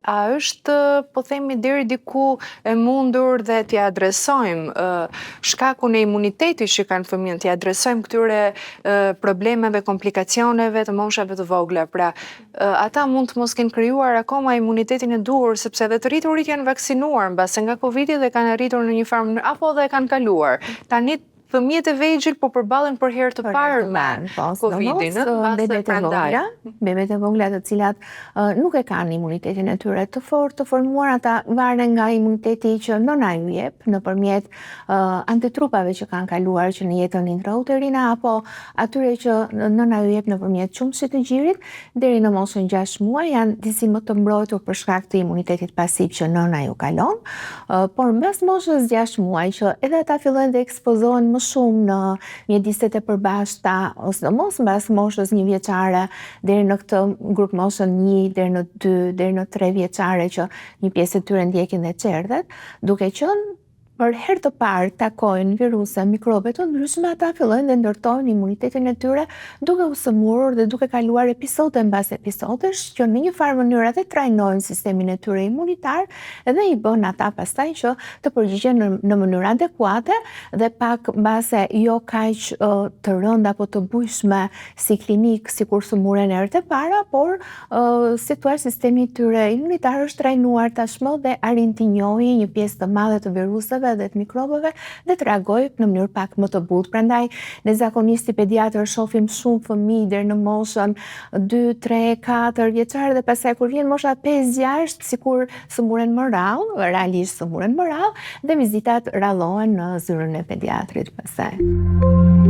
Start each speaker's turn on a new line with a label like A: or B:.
A: A është, po themi, deri diku e mundur dhe t'ja adresojmë shkakun e imunitetit që kanë fëmijën, t'ja adresojmë këtyre problemeve, komplikacioneve të moshave të vogla. Pra, ata mund të mos kenë krijuar akoma imunitetin e duhur, sepse edhe të rriturit janë vaksinuar mbase nga Covidi dhe kanë arritur në një farë mënyrë, apo dhe kanë kaluar. Tani fëmijët e vegjël po përballen për herë të parë me Covidin,
B: bebet e vogla të cilat nuk e kanë imunitetin e tyre të fortë, të formuar, ata varen nga imuniteti që nëna ju jep nëpërmjet antitrupave që kanë kaluar që në jetën intrauterine apo atyre që nëna ju jep nëpërmjet qumshit të gjirit deri në moshën 6 muaj janë disi më të mbrojtur për shkak të imunitetit pasiv që nëna ju kalon, por mbas moshës 6 muaj që edhe ata fillojnë të ekspozohen më shumë në mjediset e përbashkëta ose mos mbas moshës 1 vjeçare deri në këtë grup moshën 1 deri në 2 deri në 3 vjeçare që një pjesë e tyre ndjekin dhe çerdhet, duke qenë për herë të parë takojnë viruse, mikrobe të ndryshme, ata fillojnë dhe ndërtojnë imunitetin e tyre duke u sëmurur dhe duke kaluar episode mbas episodesh që në një farë mënyrë atë trajnojnë sistemin e tyre imunitar dhe i bën ata pastaj që të përgjigjen në mënyrë adekuate dhe pak mbase jo kaq të rënda apo të bujshme si klinik sikur sëmuren herët e para, por si thua sistemi i tyre imunitar është trajnuar tashmë dhe arrin të njohë një pjesë të madhe të viruseve dhe të mikrobeve dhe të reagoj në mënyrë pak më të butë. Prandaj, ne zakonisht si pediatër shohim shumë fëmijë deri në moshën 2, 3, 4 vjeçare dhe pastaj kur vjen mosha 5, 6, sikur sëmuren më rrallë, realisht sëmuren më rrallë dhe vizitat rallohen në zyrën e pediatrit pastaj.